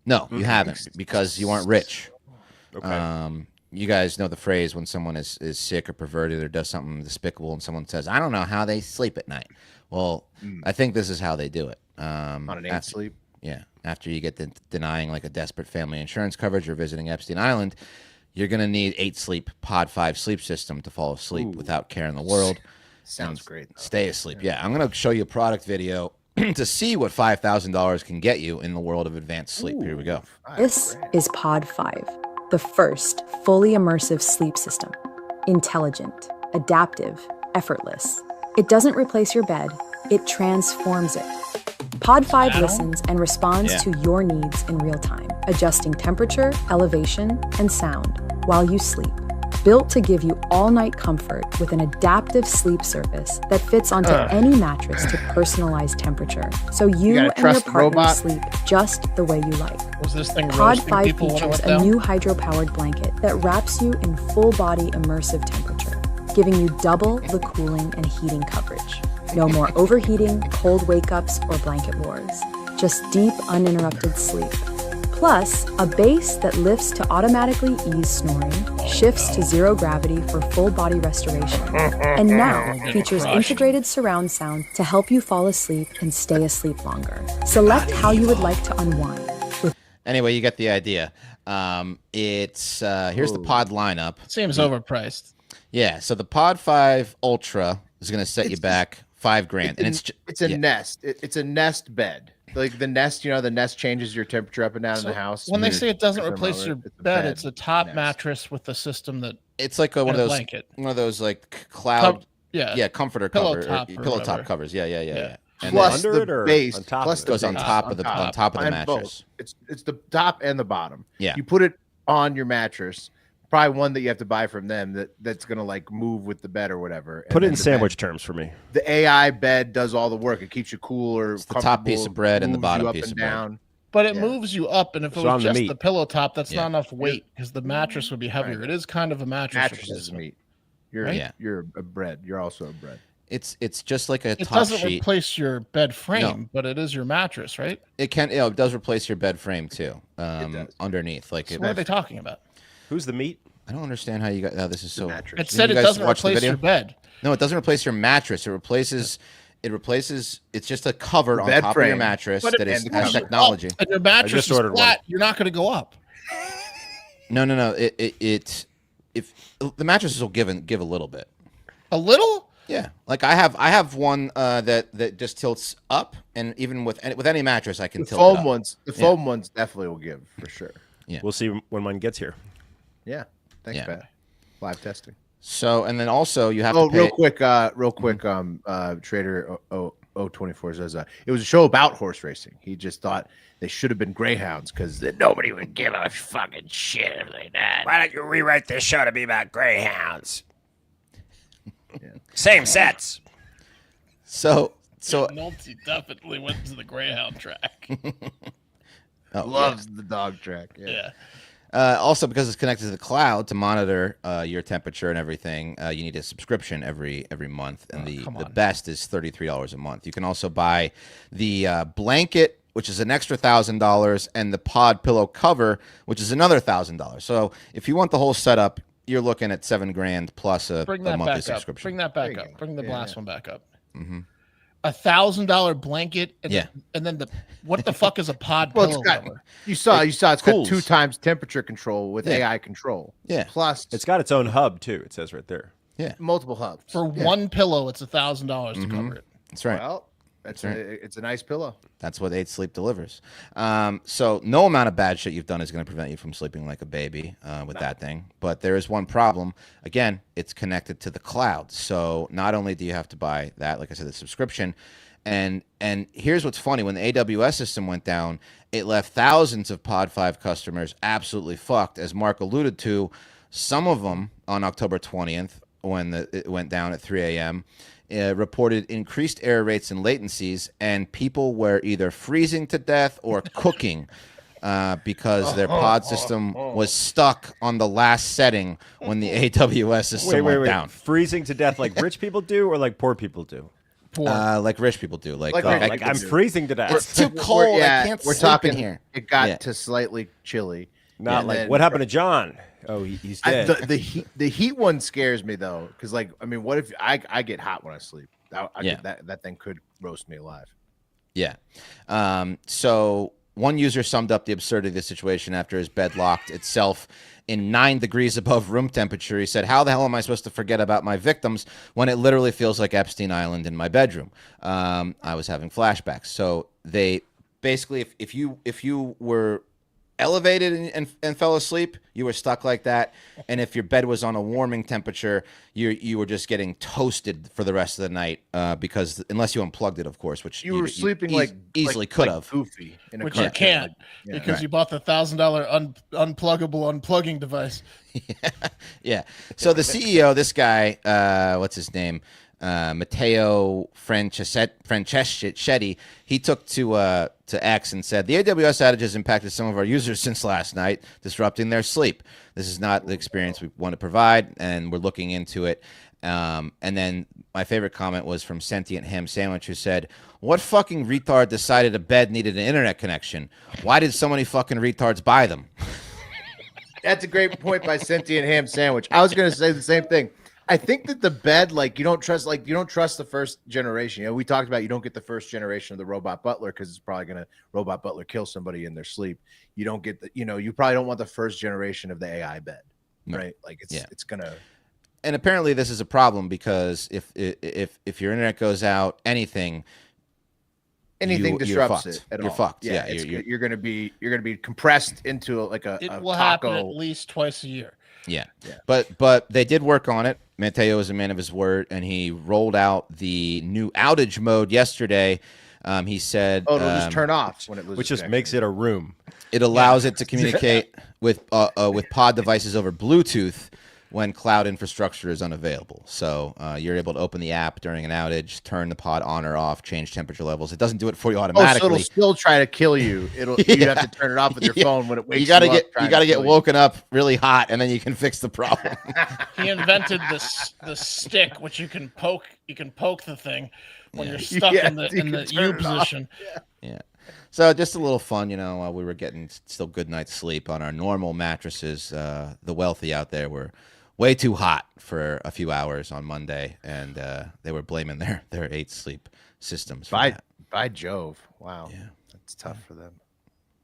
No, you haven't, because you aren't rich. Okay. You guys know the phrase when someone is sick or perverted or does something despicable and someone says, I don't know how they sleep at night. Well, I think this is how they do it. On an 8 Sleep? Yeah. After you get denying like a desperate family insurance coverage or visiting Epstein Island, you're going to need 8 Sleep Pod 5 sleep system to fall asleep without care in the world. Sounds great, though. Stay asleep. Yeah. I'm going to show you a product video to see what $5,000 can get you in the world of advanced sleep. Here we go. This is Pod 5, the first fully immersive sleep system. Intelligent, adaptive, effortless. It doesn't replace your bed, it transforms it. Pod 5 listens and responds to your needs in real time, adjusting temperature, elevation, and sound while you sleep. Built to give you all-night comfort with an adaptive sleep surface that fits onto any mattress to personalize temperature, so you and your partner sleep just the way you like. Was this thing Pod roasting 5 people when it features went a down? new hydro-powered blanket that wraps you in full-body immersive temperature, giving you double the cooling and heating coverage. No more overheating, cold wake-ups, or blanket wars. Just deep, uninterrupted sleep. Plus, a base that lifts to automatically ease snoring, shifts to zero gravity for full body restoration, and now features integrated surround sound to help you fall asleep and stay asleep longer. Select how you would like to unwind. Anyway, you get the idea. It's here's the pod lineup. Seems overpriced. Yeah, so the Pod 5 Ultra is going to set you back $5,000, and it's a Nest. It's a Nest bed. Like the Nest, the Nest changes your temperature up and down in the house. When they say it doesn't replace your bed, it's a top mattress with the system that it's like one of those blanket. One of those like cloud comforter pillow top covers. Yeah. And plus the base, plus goes on top of the mattress. It's the top and the bottom. Yeah, you put it on your mattress. Probably one that you have to buy from them that's gonna like move with the bed or whatever. Put it in sandwich terms for me. The AI bed does all the work. It keeps you cooler. It's the top piece of bread and the bottom piece of bread. But it moves you up, and if it was just the pillow top, that's not enough weight because the mattress would be heavier. Right. It is kind of a mattress. Mattress is meat. You're a bread. You're also a bread. It's just like a top sheet. It doesn't replace your bed frame, but it is your mattress, right? It can. It does replace your bed frame too. Underneath, like. So what are they talking about? Who's the meat? I don't understand how you got. This is so. It said it doesn't replace your bed. No, it doesn't replace your mattress. It replaces. It's just a cover on top of your mattress that has technology. And your mattress is flat. You're not going to go up. No. If the mattresses will give a little bit. A little? Yeah. Like I have one that just tilts up, and even with any mattress, I can tilt it up. The foam ones definitely will give for sure. Yeah. We'll see when mine gets here. Yeah. Thanks, Pat. Live testing. So, and then also you have to pay... real quick. Trader 024 says it was a show about horse racing. He just thought they should have been greyhounds because nobody would give a fucking shit if they did. Why don't you rewrite this show to be about greyhounds? Same sets. So Nolte definitely went to the greyhound track. Loves the dog track. Yeah. Also, because it's connected to the cloud to monitor your temperature and everything, you need a subscription every month, and the best is $33 a month. You can also buy the blanket which is an extra $1,000, and the pod pillow cover, which is another $1,000. So if you want the whole setup, you're looking at $7,000 plus a monthly subscription. Bring that back up. Bring the last one back up. Mm-hmm. $1,000 blanket, and then what the fuck is a pod pillow cover? You saw it's got 2 times temperature control with AI control. Yeah, plus it's got its own hub too. It says right there. Yeah, multiple hubs for one pillow. It's $1,000 to cover it. That's right. Well, it's a nice pillow. That's what 8 Sleep delivers. So no amount of bad shit you've done is going to prevent you from sleeping like a baby with that thing. But there is one problem. Again, it's connected to the cloud. So not only do you have to buy that, like I said, the subscription, and here's what's funny. When the AWS system went down, it left thousands of Pod 5 customers absolutely fucked. As Mark alluded to, some of them on October 20th, when it went down at 3 a.m., reported increased error rates and latencies, and people were either freezing to death or cooking because their pod system was stuck on the last setting when the AWS system went down. Freezing to death like rich people do or like poor people do? Like rich people do. Like I'm freezing to death. It's too cold. I can't sleep in here. It got to slightly chilly. Not like what happened to John? Oh, he's dead. The heat one scares me though, because like I mean, what if I get hot when I sleep? That thing could roast me alive. Yeah. So one user summed up the absurdity of the situation after his bed locked itself in 9 degrees above room temperature. He said, "How the hell am I supposed to forget about my victims when it literally feels like Epstein Island in my bedroom?" I was having flashbacks. So they basically, if you were elevated and fell asleep, you were stuck like that. And if your bed was on a warming temperature, you were just getting toasted for the rest of the night because unless you unplugged it, of course, which you were sleeping easily could have, goofy, which you can't because you bought the $1,000 unpluggable unplugging device. Yeah. So the CEO, this guy, what's his name? Matteo Franceschetti, he took to X and said, "The AWS outages impacted some of our users since last night, disrupting their sleep. This is not the experience we want to provide, and we're looking into it." And then my favorite comment was from Sentient Ham Sandwich, who said, "What fucking retard decided a bed needed an internet connection? Why did so many fucking retards buy them?" That's a great point by Sentient Ham Sandwich. I was going to say the same thing. I think that the bed, you don't trust the first generation. You know, we talked about you don't get the first generation of the robot butler because it's probably going to robot butler kill somebody in their sleep. You don't get you probably don't want the first generation of the AI bed, right? Like it's going to. And apparently this is a problem because if your internet goes out, anything disrupts it at all. You're fucked. Yeah, you're going to be compressed into it will happen at least twice a year. Yeah. But they did work on it. Matteo is a man of his word, and he rolled out the new outage mode yesterday. He said, it'll just turn off when it loses which just connection. makes it a room. It allows it to communicate with pod devices over Bluetooth when cloud infrastructure is unavailable. So you're able to open the app during an outage, turn the pod on or off, change temperature levels. It doesn't do it for you automatically. So it'll still try to kill you. You have to turn it off with your phone when it wakes you up. You got to get woken up really hot, and then you can fix the problem. He invented the stick, which you can poke. You can poke the thing when you're stuck in the U position. Yeah. So just a little fun, while we were getting still good night's sleep on our normal mattresses. The wealthy out there were way too hot for a few hours on Monday, and they were blaming their 8 Sleep systems. By Jove. Wow. Yeah. That's tough for them.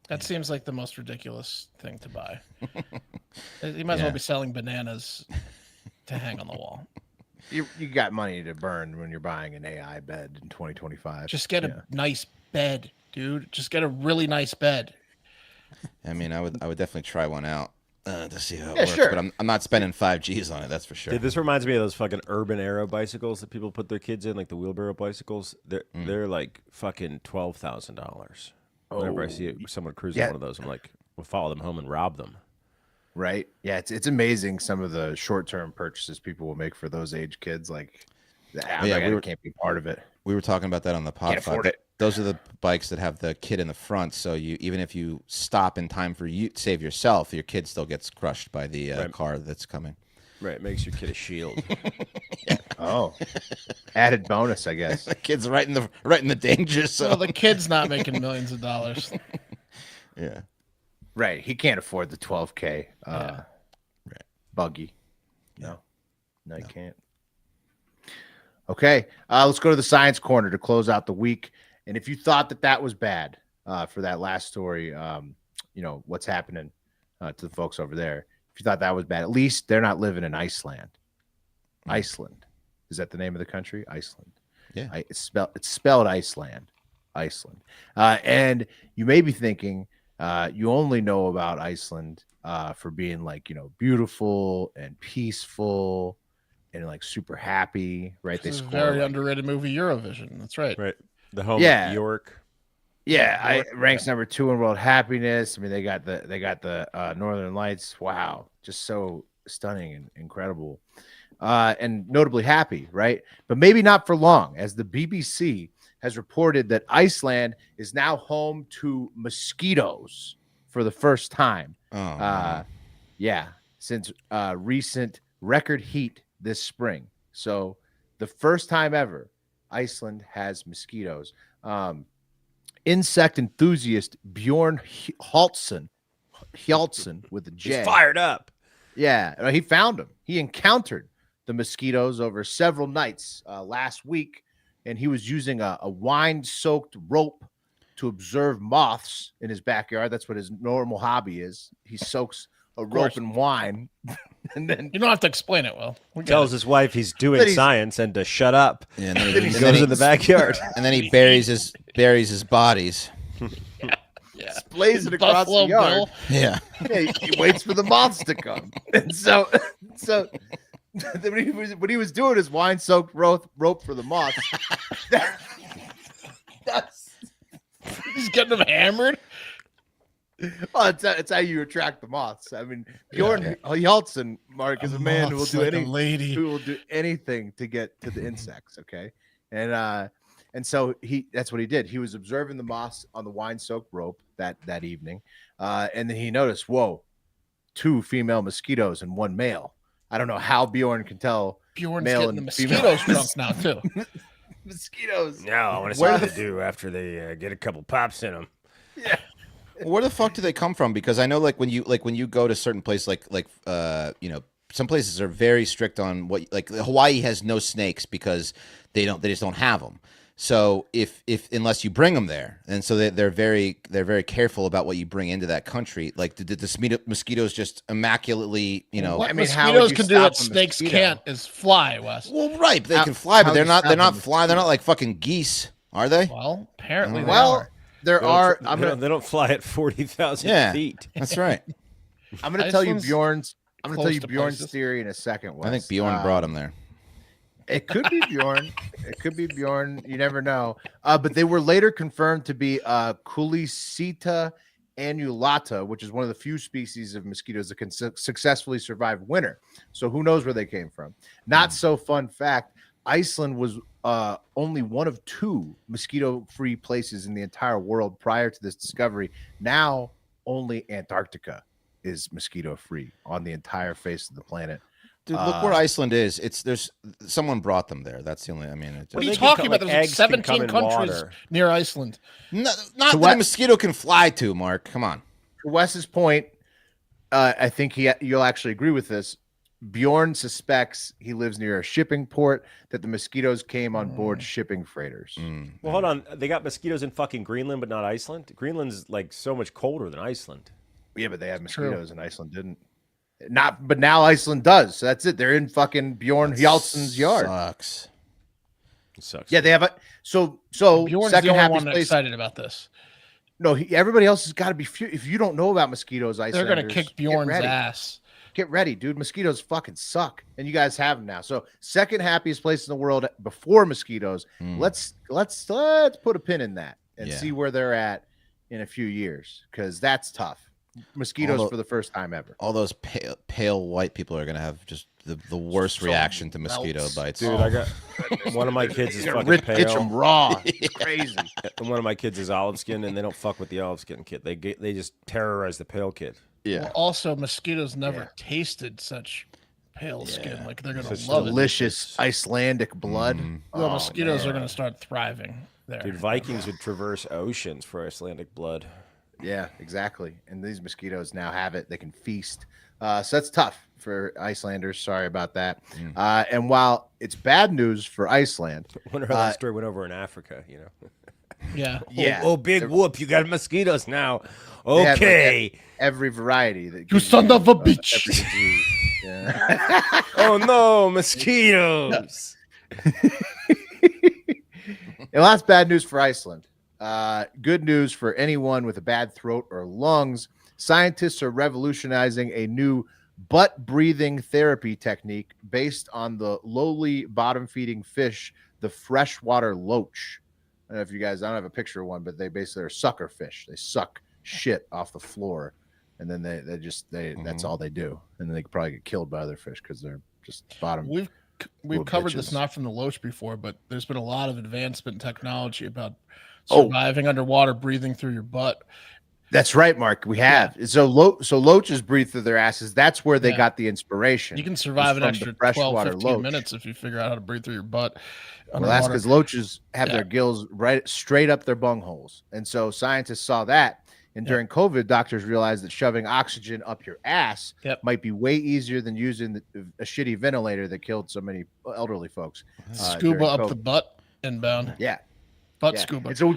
That seems like the most ridiculous thing to buy. You might as well be selling bananas to hang on the wall. You got money to burn when you're buying an AI bed in 2025. Just get a nice bed, dude. Just get a really nice bed. I mean, I would definitely try one out. To see how it works, but I'm not spending 5 G's on it. That's for sure. Dude, this reminds me of those fucking urban aero bicycles that people put their kids in, like the wheelbarrow bicycles. They're like fucking $12,000. Whenever I see someone cruising one of those, I'm like, we'll follow them home and rob them. Right? Yeah, it's amazing some of the short-term purchases people will make for those age kids. Like, we can't be part of it. We were talking about that on the podcast. Those are the bikes that have the kid in the front, so even if you stop in time for you save yourself, your kid still gets crushed by the car that's coming. Right, makes your kid a shield. Oh, added bonus, I guess. The kid's right in the danger zone. Well, the kid's not making millions of dollars. Yeah. Right. He can't afford the 12K buggy. No, he can't. Okay. Let's go to the science corner to close out the week. And if you thought that was bad for that last story, what's happening to the folks over there. If you thought that was bad, at least they're not living in Iceland. Iceland. Is that the name of the country? Iceland. Yeah. It's spelled Iceland. Iceland. And you may be thinking you only know about Iceland for being beautiful and peaceful and super happy, right? They score very underrated movie Eurovision. That's right. Right. The home of York. Yeah, ranks number 2 in world happiness. I mean, they got the Northern Lights. Wow, just so stunning and incredible, and notably happy, right? But maybe not for long, as the BBC has reported that Iceland is now home to mosquitoes for the first time. Since recent record heat this spring. So the first time ever, Iceland has mosquitoes. Insect enthusiast Bjorn Hjaltson with a J. He's fired up. Yeah, he found them. He encountered the mosquitoes over several nights last week, and he was using a wine-soaked rope to observe moths in his backyard. That's what his normal hobby is. He soaks a rope in wine, and then you don't have to explain it. Well, tells his wife he's doing science and to shut up. Yeah, and then he goes in the backyard, and then he buries his bodies. Yeah. Splays it across the yard. Bill. Yeah. He waits for the moths to come, and so when he was doing his wine-soaked rope for the moths, he's getting them hammered. Well, it's how you attract the moths. I mean, Bjorn Hjaltson, Mark, is a man who will do anything to get to the insects. Okay, and so that's what he did. He was observing the moths on the wine-soaked rope that evening, and then he noticed, whoa, 2 female mosquitoes and 1 male. I don't know how Bjorn can tell. Bjorn's getting the mosquitoes drunk now too. Mosquitoes. No, I want to see what they do after they get a couple pops in them. Yeah. Where the fuck do they come from? Because I know, when you go to certain places, some places are very strict on what. Like Hawaii has no snakes because they just don't have them. So if unless you bring them there, and so they're very careful about what you bring into that country. Like did the mosquitoes just immaculately, What mosquitoes can do that snakes can't is fly, Wes. Well, right, they can fly, but they're not flying. They're not like fucking geese, are they? Well, apparently they are. They don't fly at 40,000 feet. That's right. I'm going to tell you Bjorn's theory in a second. Wes. I think Bjorn brought him there. It could be Bjorn. It could be Bjorn. You never know. But they were later confirmed to be Culicita annulata, which is one of the few species of mosquitoes that can successfully survive winter. So who knows where they came from? Not so fun fact. Iceland was only one of 2 mosquito-free places in the entire world prior to this discovery. Now only Antarctica is mosquito-free on the entire face of the planet. Dude, look where Iceland is. There's someone brought them there. That's the only. What are you talking about? There's 17 countries near Iceland. Not that a mosquito can fly to. Mark, come on. To Wes's point, I think you'll actually agree with this. Bjorn suspects he lives near a shipping port that the mosquitoes came on board shipping freighters. Well, hold on. They got mosquitoes in fucking Greenland, but not Iceland. Greenland's so much colder than Iceland. Yeah, but they had mosquitoes and Iceland didn't. But now Iceland does. So that's it. They're in fucking Bjorn Hjaltson's yard. It sucks. Yeah, they have so Bjorn's second the only happiest one place. Excited about this. No, everybody else has got to be. If you don't know about mosquitoes, they're gonna kick Bjorn's ass. Get ready, dude. Mosquitoes fucking suck, and you guys have them now. So second happiest place in the world before mosquitoes. Let's put a pin in that and see where they're at in a few years, because that's tough. Mosquitoes for the first time ever. All those pale white people are gonna have just the worst reaction to mosquito bites. Dude, I got one of my kids is fucking pale. Pitch them raw. It's crazy. And one of my kids is olive skin, and they don't fuck with the olive skin kid. They just terrorize the pale kid. Yeah. Well, also, mosquitoes never tasted such pale skin. Like they're gonna Such love delicious Icelandic blood. The mosquitoes are gonna start thriving there. Dude, Vikings would traverse oceans for Icelandic blood. Yeah, exactly. And these mosquitoes now have it; they can feast. So that's tough for Icelanders. Sorry about that. And while it's bad news for Iceland, I wonder how that story went over in Africa. You know. Yeah. Yeah. Oh, big whoop! You got mosquitoes now. they have, like, Okay. every variety that You son of a bitch. every disease. Yeah. Oh no, mosquitoes! And that's bad news for Iceland. Good news for anyone with a bad throat or lungs. Scientists are revolutionizing a new butt breathing therapy technique based on the lowly bottom feeding fish, the freshwater loach. I don't know if you guys, I don't have a picture of one, but they basically are sucker fish. They suck shit off the floor, and then they that's all they do. And then they could probably get killed by other fish because they're just bottom. We've covered this not from the loach before, but there's been a lot of advancement in technology about surviving underwater, breathing through your butt. That's right, Mark. We have. So loaches breathe through their asses. That's where they got the inspiration. You can survive an extra 12, 15 minutes if you figure out how to breathe through your butt. Well, that's because loaches have their gills right straight up their bungholes. And so scientists saw that. And during COVID, doctors realized that shoving oxygen up your ass might be way easier than using a shitty ventilator that killed so many elderly folks. Scuba up the butt inbound. Yeah. Butt scuba. And so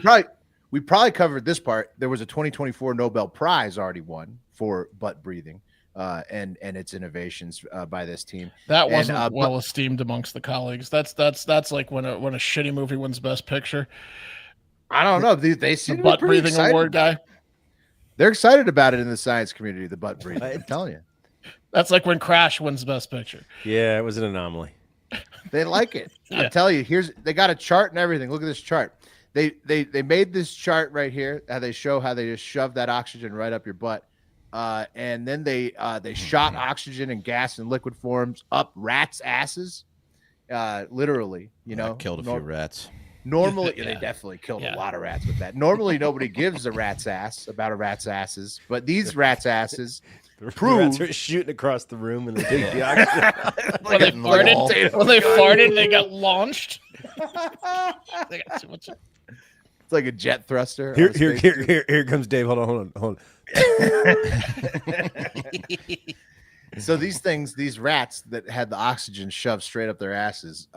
we probably covered this part. There was a 2024 Nobel Prize already won for butt breathing and its innovations by this team. That wasn't well esteemed amongst the colleagues. That's like when a shitty movie wins Best Picture. I don't know. They seem the butt breathing excited. Award guy. They're excited about it in the science community. The butt breathing. I'm telling you. That's like when Crash wins Best Picture. Yeah, it was an anomaly. They like it. I'm telling you. They got a chart and everything. Look at this chart. They made this chart right here. How they show how they just shove that oxygen right up your butt, and then they shot oxygen and gas in liquid forms up rats' asses, literally. You know, killed a few rats. Normally, they definitely killed a lot of rats with that. Normally, nobody gives a rat's ass about a rat's asses, but these rats' asses prove rats are shooting across the room and they take the oxygen. When they farted, they got launched. They got too much. It's like a jet thruster. Here comes Dave. Hold on. So these rats that had the oxygen shoved straight up their asses,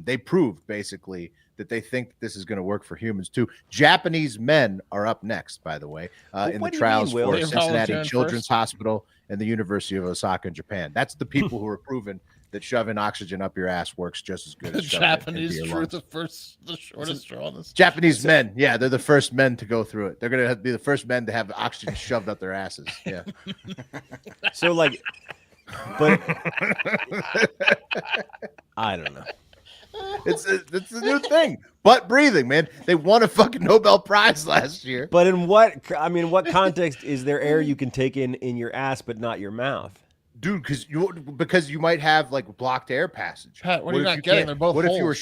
they proved basically that they think this is going to work for humans too. Japanese men are up next, by the way, in the trials for Cincinnati Children's Hospital and the University of Osaka in Japan. That's the people who are proven that shoving oxygen up your ass works just as good as Japanese drew the shortest straw on this. Japanese men, yeah, they're the first men to go through it. They're going to be the first men to have oxygen shoved up their asses. Yeah. So like, but I don't know. It's a new thing. Butt breathing, man. They won a fucking Nobel Prize last year. But in what context is there air you can take in your ass but not your mouth? Dude, because you might have like blocked air passage. Pat, what are you not getting? They're both What holes. if you were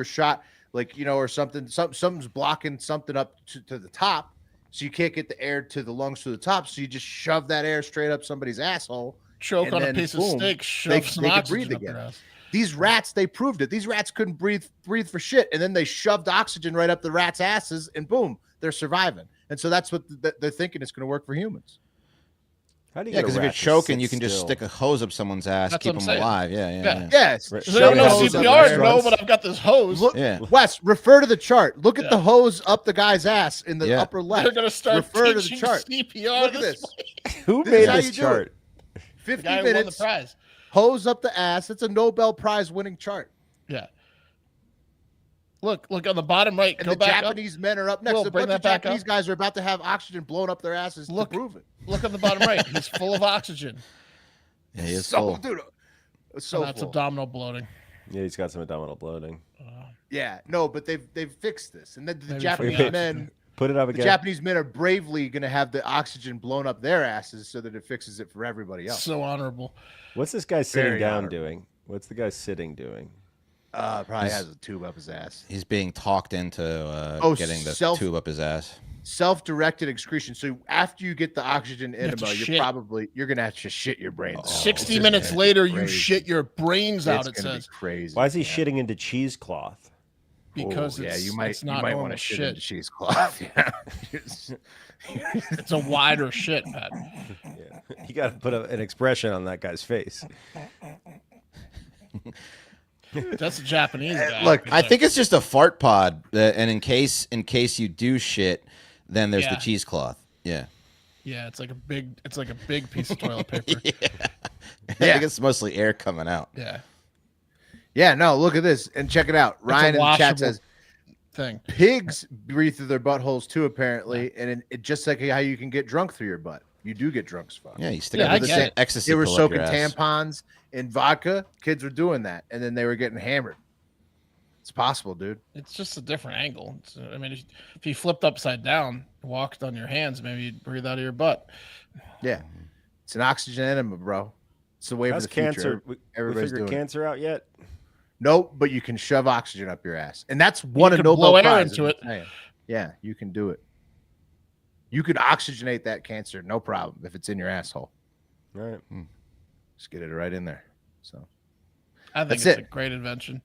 shot like, you know, or something, something's blocking something up to the top, so you can't get the air to the lungs to the top, so you just shove that air straight up somebody's asshole. Choke on a piece of steak, shove some oxygen up their ass. These rats, they proved it. These rats couldn't breathe for shit, and then they shoved oxygen right up the rats' asses, and boom, they're surviving. And so that's what they're thinking it's going to work for humans. How do you because if you're choking, you can just stick a hose up someone's ass, keep them alive. Yeah. Yes. They don't know CPR, no, but I've got this hose. Look, Wes, refer to the chart. Look at the hose up the guy's ass in the upper left. They're going to start refer to the teaching chart. CPR. Look at this. Who made this chart? 50 the guy minutes. Who won the prize. Hose up the ass. It's a Nobel Prize winning chart. Yeah. Look on the bottom right. And the Japanese men are up next. A bunch of Japanese guys are about to have oxygen blown up their asses to prove it. Look on the bottom right. He's full of oxygen. Yeah, he is full. Dude, that's abdominal bloating. Yeah, he's got some abdominal bloating. Yeah, no, but they've fixed this. And then the Japanese men put it up again. The Japanese men are bravely going to have the oxygen blown up their asses so that it fixes it for everybody else. So honorable. What's this guy sitting down doing? What's the guy sitting doing? Probably has a tube up his ass. He's being talked into getting the tube up his ass. self-directed excretion. So after you get the oxygen enema, you're gonna have to shit your brains. 60 minutes later, you shit your brains out. It says crazy. Why is he shitting into cheesecloth? Because you might want to shit into cheesecloth. Yeah. It's a wider shit, Pat. Yeah. You got to put an expression on that guy's face. That's a Japanese guy. Look, I think it's just a fart pod, and in case you do shit, then there's the cheesecloth. Yeah. Yeah, it's like a big piece of toilet paper. I think it's mostly air coming out. Yeah. Yeah, no, look at this and check it out. Ryan in the chat says pigs breathe through their buttholes too, apparently, and it just like how you can get drunk through your butt. You do get drunk as fuck. Yeah, you stick out the ecstasy. They were soaking tampons in vodka. Kids were doing that, and then they were getting hammered. It's possible, dude. It's just a different angle. I mean, if you flipped upside down, walked on your hands, maybe you'd breathe out of your butt. Yeah, it's an oxygen enema, bro. It's the way of the future. Everybody's doing cancer out yet? Nope, but you can shove oxygen up your ass, and that's one of Nobel Prizes. Into it. Yeah, you can do it. You could oxygenate that cancer, no problem, if it's in your asshole. All right. Just get it right in there. So I think it's a great invention.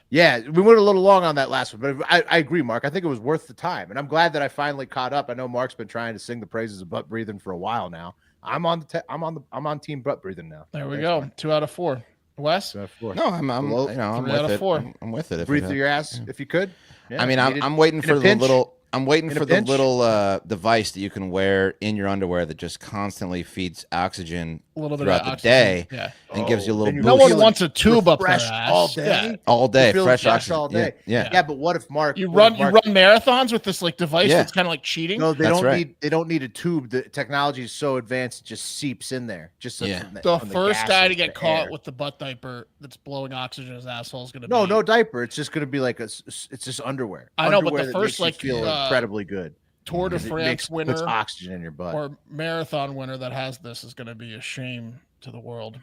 Yeah, we went a little long on that last one, but I agree, Mark. I think it was worth the time, and I'm glad that I finally caught up. I know Mark's been trying to sing the praises of butt breathing for a while now. I'm on team butt breathing now. There we go. Mark. 2 out of 4. Wes? 2 out of 4. No, I'm with it. I'm with it. Breathe through your ass if you could. Yeah, I mean, I'm waiting for the little. I'm waiting for the little device that you can wear in your underwear that just constantly feeds oxygen throughout the day and gives you a little boost. No one wants a tube up their ass all day. Yeah. All day, fresh oxygen all day. Yeah, but what if Mark you run marathons with this like device that's kind of like cheating? No, they don't need a tube. The technology is so advanced it just seeps in there. Just the first guy to get caught with the butt diaper that's blowing oxygen in his asshole is going to be no diaper. It's just going to be like it's just underwear. I know, but the first like feel incredibly good. Tour de France winner puts oxygen in your butt or marathon winner that has this is going to be a shame to the world.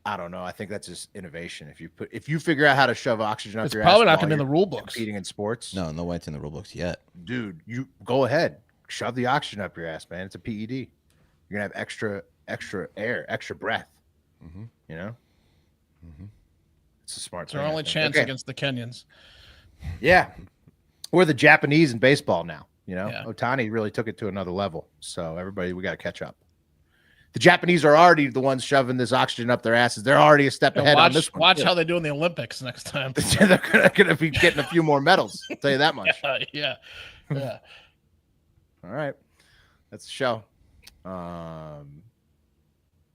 I don't know. I think that's just innovation. If you figure out how to shove oxygen up your ass, it's probably not going to be in the rule books. Competing in sports, no way it's in the rule books yet, dude. You go ahead, shove the oxygen up your ass, man. It's a PED. You're gonna have extra air, extra breath. You know, it's a smart. It's our only chance against the Kenyans. Yeah, or the Japanese in baseball now. You know, Ohtani really took it to another level. So everybody, we got to catch up. The Japanese are already the ones shoving this oxygen up their asses. They're already a step ahead on this one. Watch how they do in the Olympics next time. They're going to be getting a few more medals. I'll tell you that much. Yeah. All right. That's the show.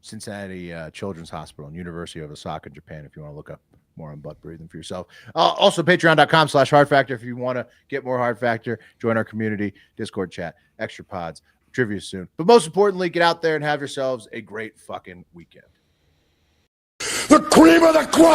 Cincinnati Children's Hospital and University of Osaka, Japan, if you want to look up more on butt breathing for yourself. Also, patreon.com/Hard Factor. If you want to get more Hard Factor, join our community, Discord chat, extra pods, trivia soon. But most importantly, get out there and have yourselves a great fucking weekend. The cream of the crop!